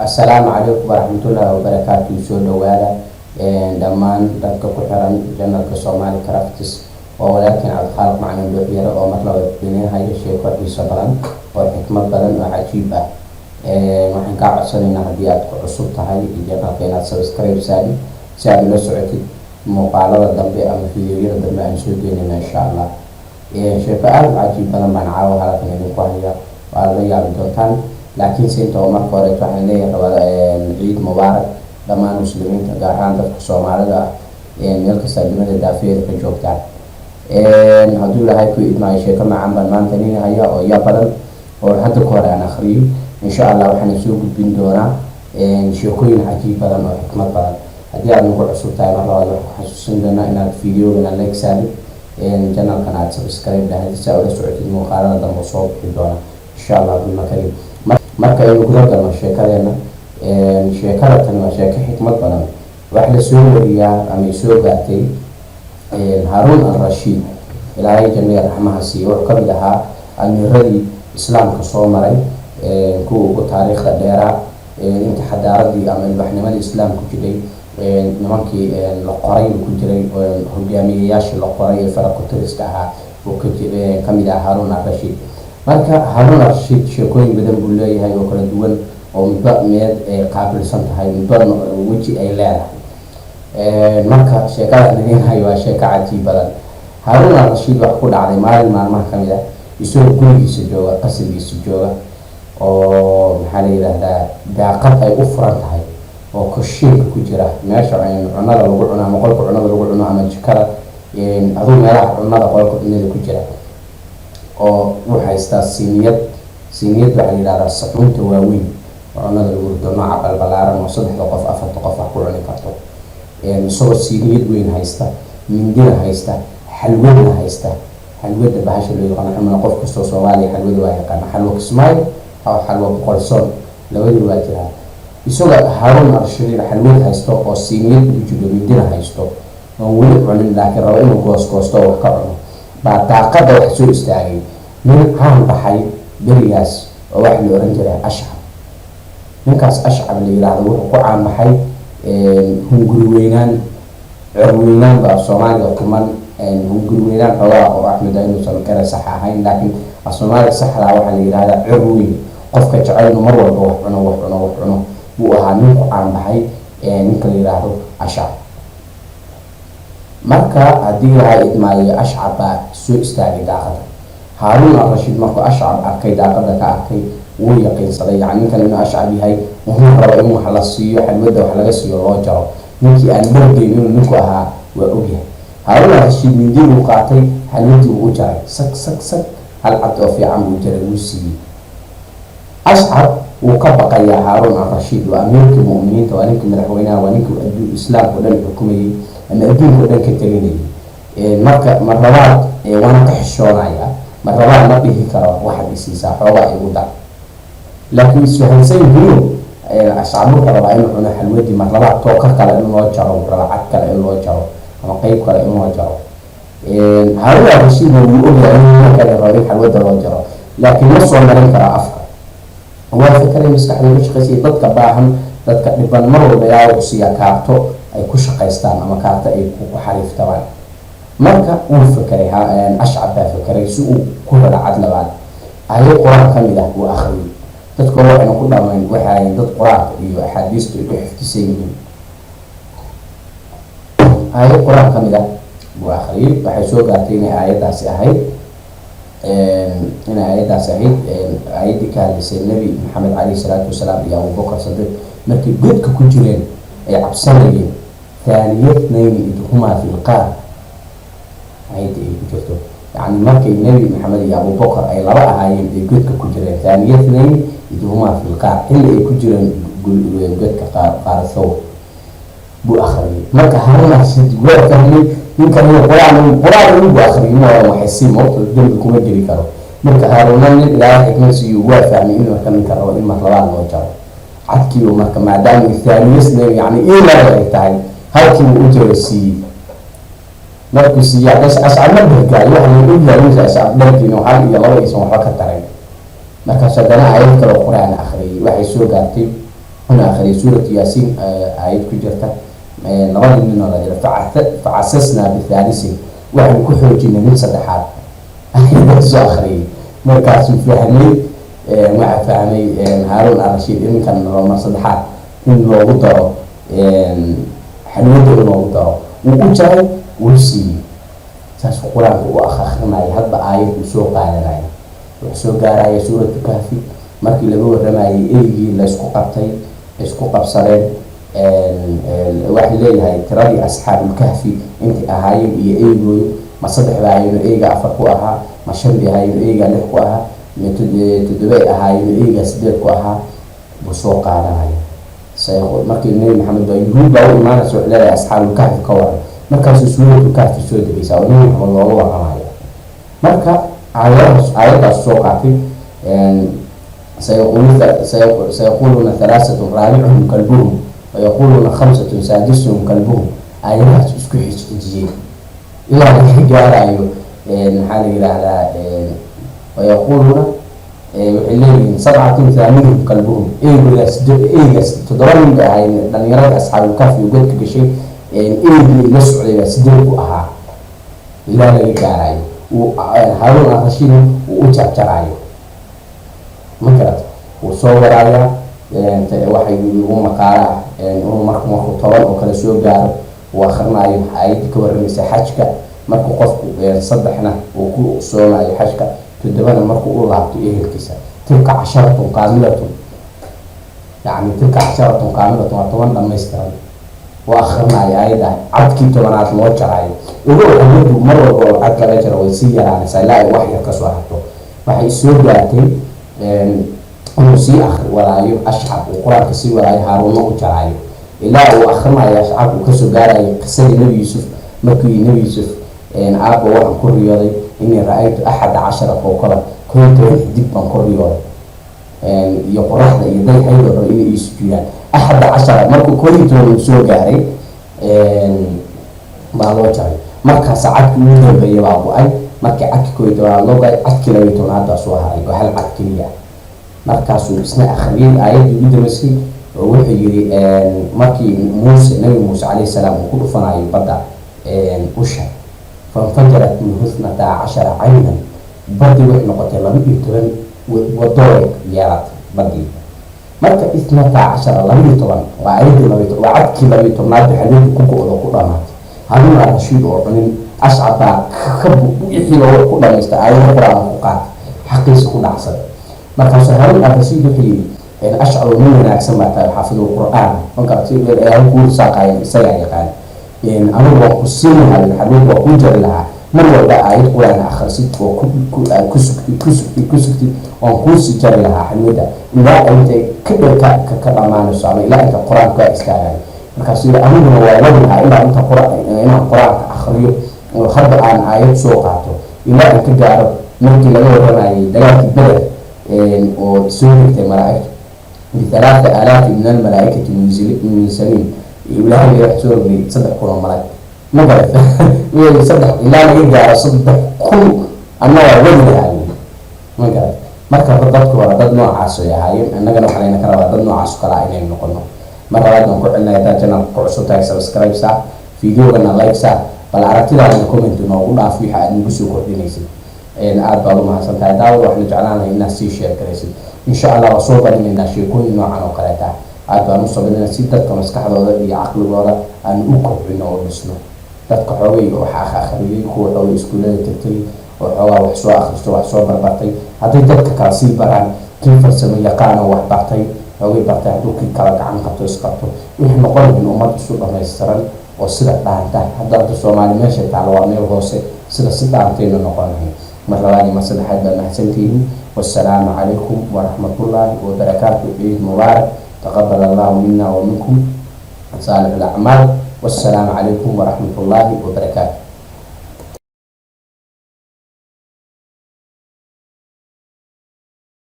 السلام عليكم ورحمة الله وبركاته. سو دوالا دمان dadka ku xiran janalka Somali Crafts oo walaalkan Cabdi Khaalq macna buuxiyay oo mar laba binahay sheeko xiiso badan oo xikmad badan oo cajiib ah. waxaan ka codsanaynaa haddii aad ku cusub tahay janalka inaad subscribe saari si aad la socotid muuqaalada dambe ama fiidiyoyada dambe aan soo geenayna insha Allah. sheeko aad cajiib badan baan caawa halkan idinku hayaa waa la yaabi doontaan. laakiin siinta oo marka hore waxaan leeyahay ciid mubaarak dhammaan muslimiinta gaar ahaan dadka Soomaalida meel kasta dunida daafeeda ka joogta. hadduu ilaahay ku idmaayo sheeko macaan baan maanta leeyahay oo yaa badan oo hadda ku hore aan akhriyo insha Allah. waxaan soo gudbin doonaa sheekooyin cajiib badan oo xikmad badan. haddii aad nagu cusub tahay mar labaad waxaan xasuusin doonaa inaad fiidiyowgana like saari channelkan aad subscribe dhahay si aad ula socotid muuqaalada dambe soo bixi doona insha Allah bilmakariim. marka aynu guda galno sheekadeena sheekada tani waa sheeko xikmad badan. wax la soo wariyaa ama soo gaartay Harun al-Rashid ilaahay jannada raxmaha siiyo wuxuu ka mid ahaa amiiradii islaamka soo maray kuwa ugu taariikhda dheeraa inta xadaaradii ama ilbaxnimadii islaamku jiray nimankii la qoray ku jiray hogaamiyayaashii la qoray ee farakutiriska ahaa oo ka mid ah Harun al-Rashid. marka Harun al-Rashid sheekooyin badan buu leeyahay oo kala duwan oo midba meel ay qaabilsan tahay midba weji ay leedahay. marka sheekada nageenahay waa sheeko cajiib badan. Harun al-Rashid wax ku dhacday maalin maalmaha ka mid ah isagoo gurigiisa jooga qasrigiisa jooga oo maxaa la yiraahdaa daaqad ay u furan tahay oo kushiinka ku jira meesha cunada lagu cuno ama qolka cunada lagu cuno ama jikada aduu meelaha cunada qolka cunada ku jira oo uu haystaa siiniyad waxaa la yiraahdaa saxuunta waaweyn oo cunada lagu rido nooca balbalaaran oo 3 qof 4 qof wax ku cuni karto. isagoo siiniyad weyn haysta mindina haysta xalwada haysta xalwada bahasha loo yaqaan xamna qof kastoo Soomaali xalwada waa yaqaan xalwo kismaay aw xalwo boqorsoon labadii waa jiraan. isagoo Harun al-Rashid xalwada haysto oo siiniyad ku jiro mindina haysto oo weli cunin laakiin rabo inuu goosto wax ka cuno baa daaqada wax soo istaagay nin caan baxay berigaas oo wax la oran jiray Ashcab. ninkaas Ashcab la yiraahdo wuxuu ku caan baxay hunguri weynaan cirweynaan baa Soomaaliga kuman hunguri weynaan xogaa oo Axmed aynu soo kala sax ahayn laakiin Soomaaliga saxda waxa la yiraahdaa cirweyn qofka jecel mar walba wax cuno buu ahaa nin ku caan baxay ninka la yiraahdo Ashcab. marka haddii la idmaayo Ashcab baa soo istaagay daaqada. Harun al-Rashid markuu Ashcab arkay daaqada ka arkay wuu yaqiinsaday yacni kan inuu Ashcab yahay wuxuu rabaa in wax la siiyo xalwada wax laga siiyo loo jaro ninkii aan mardeyn inuu ninku ahaa waa ogyahay. Harun al-Rashid mindii uu qaatay xalwadii uu jaray sak hal cad oo fiican buu jaray wuu siiyey. Ashcab wuu ka baqayaa Harun al-Rashid waa amiirkii mu'miniinta waa ninkii madaxweynaha waa ninkii adduunka islaamka dhan xukumayay ama adduunka dhan ka talinayay. marka marlabaad waana ka xishoonaya marlabaad ma dhihi karo waxa dhisiisa xoogaa igu dar laakiin suuxansan yihiin Ashcab wuxuu rabaa inuu cuno xalwadii marlabaad tookar kale in loo jaro cad kale in loo jaro ama qayb kale in loo jaro. Harun al-Rashid wuu ogyahay in kale rabay xalwada loo jaro laakiin ma soo marin kara afka. waa fikray maskaxda ku shaqeysay dadka baahan dadka dhiban mar walba yaa u siiya kaarto ay ku shaqeystaan ama kaarto ay ku xariiftaan. marka uu fikray Ashcab baa fikray si uu ku helo cad labaad ayay quraan ka mid ah uu akhriyay. dadka waxay ku dhamaan waxay dad quraan iyo axaadiista ay xifdisan yihiin. ayay quraan ka mid ah uu akhriyay waxay soo gaartay in aayadaasi ahayd aayadii ka hadlaysay Nabi Maxamed alayhi salaatu wasalaam iyo Abu Bakr Siddiq markii godka ku jireen ay cabsanayeen thaaniyatnayn idhuma fil qaar ayadii ay ku jirto yacni markii Nabi Maxamed iyo Abu Bakr ay laba ahaayeen ay godka ku jireen thaaniyatnayn idhuma fil qaar xilli ay ku jireen godka qaarsow buu akhriyay. marka Harun al-Rashid waa fahmay ninkan quraan uu akhriyay waxay si mooto dambi kuma jiri karo. marka Harun nin ilaahay xikmadiisu waa fahmay inuu ka mid karo in marlabaad loo jaro cadkii marka maadaama thaaniyasna yacni ay tahay halkii uu jiro siiyey. markuu siiyay Ashcab ma dhigay waxa uu ogyahay Ashcab dhankiina waxa iyo laba aysan waxba ka taray. marka sadana ayad kale quraan akhriyay waxay soo gaartay هنا آخر سورة ياسين آيات كجرتا نبض من الله فعسسنا بثالث وعن كحول جنة من صدحات آيات آخرين مركز فهمي مع فهمي هارون الرشيد إن كان رمى صدحات إن لو قدروا حلوته لو قدروا وقجر وسي ساس القرآن وأخرنا يهب آيات وسوق على ناي وسوق على سورة الكهف markii laga waramayay eegii la isku qabtay isku qabsadeen waxa leeyahay tiradii asxaabul kahfi intii ahaayeen iyo eegooy ma saddex baayeen eega afar ku ahaa ma shan baayeen eega lix ku ahaa toddoba ahaayeen eega siddeed ku ahaa buu soo qaadanay sayxo markii nabi maxamed baa baa imaan soo leeyahay asxaabul kahfi ka waran markaas suuratul kahfi soo degaysa oo nabi maxamed looga waramayo marka ayadaas soo qaatay سيقولون ثلاثة رابعهم كلبهم ويقولون خمسة سادسهم كلبهم آيات اسكحيش إجيين إلا الحجارة نحن على ويقولون الليل سبعة ثامنهم كلبهم إيه تدرون هاي لأن يرى أصحاب الكهف يقول كشيء إيه نسع إلى سدرك أها إلا الحجارة وهارون الرشيد وأتشعر مكرت وصور عليها waxay ugu maqaala markuu toban oo kala soo gaaro waakhirnaayo ayad ka warramaysa xajka markuu qofku saddexna uu ku soomayo xajka todobana markuu u laabto ehelkiisa tilka 10 kaamilatun yani tilka 10 kaamilatun waa toban dhammaystiran waakhirnaayo ayada cadkii tobanaad loo jarayo ugu xamadu mar walba oo cad laga jaro way sii yaraanaysaa ilaa ay wax yar ka soo harto waxay soo gaartay سي أخر ورايو أشعب وقرآن كسي ورايو هارون وجرايو إلا وأخرنا يا أشعب وكسو جراي قصة النبي يوسف مكي النبي يوسف إن أبو وعن كل رياضي إني رأيت 11 كوكبا كنت دبا كل رياضي يقرأ يدي حيدر إلى يسجيان 11 مركو كنت سو جاري ما لو جاري مركا ساعات كنت بيبابو أي مركا أكي كنت لو جاي أكي لو يتون هذا سوها يقول هل أكي markaasuu isna akhriyay aayadii ugu dambeysay oo wuxuu yiri markii nabi muuse calayhi salaam uu ku dhufanayo badda usha fanfajarat min husnata 10 caynan badii waxay noqotay 12 wadooy yarat badii marka 12 waa aayadii 12 waa cadkii 12 xadiid ku go'do ku dhamaatay haduna rashiid oo cunin ashcaba ka wixii loo ku dhamaysta aayadda quraan ku qaat xaqiisa ku dhacsan markaas hal arsiid wixii ashcar min wanaagsan ma tahay xaafidul quraan markaas ay ku saaqay isaga yaqaan anigu waan ku siinahay xadiid waa ku jari lahaa mar walba ayad quraan akhrisid oo ku sugti oo ku si jari lahaa xadiida ilaa ay ka dhamaanayso ama ilaa inta quraan ka istaagay markaas anigu waa wadaha ilaa inta quraan akhriyo oo hadda aan ayad soo qaato ilaa ka gaaro markii laga waramaayay dagaalkii badar وسورة الملائكة ب3000 من الملائكة المنزلين يقولها لي سورة بتصدق كل الملائكة ما بعرف يصدق إلا ما يرجع يصدق كل أنواع وجه يعني ما بعرف مركب ردك وردد نوع عاصو يا هاي أنا جنو حاليا كنا ردد نوع عاصو كلا عينين نقولنا مرة بعد نقول لنا إذا جنا كورسو تاعي سبسكرايب ساعة فيديو جنا لايك ساعة بل عرفتي لنا كومنت نقول في حاجة نقصو كوردينيسي aad baad u mahadsantahay daawad waxaan jeclaanahay inaad sii share garaysid insha Allah waa soo badinaynaa sheekooyin noocan oo kale ah aad baan u soo badinaynaa si dadka maskaxdooda iyo caqligooda aan u kobcino oo dhisno dadka xoogay waxa akhriyay kuwa xoogay iskuulada tagtay oo xoogaa wax soo akhristo wax soo barbartay hadday dadka kala sii baraan kii farsamo yaqaan oo wax bartay xoogay bartay hadduu kii kala gacan qabto isqabto wixii noqon in ummad isu dhammaystiran oo sida dhaanta hadda Soomaali meesha taalo waa meel hoose sida si dhaanteena noqonahay مرة مصلحة بمحسنتين والسلام عليكم ورحمة الله وبركاته عيد مبارك تقبل الله منا ومنكم صالح الأعمال والسلام عليكم ورحمة الله وبركاته.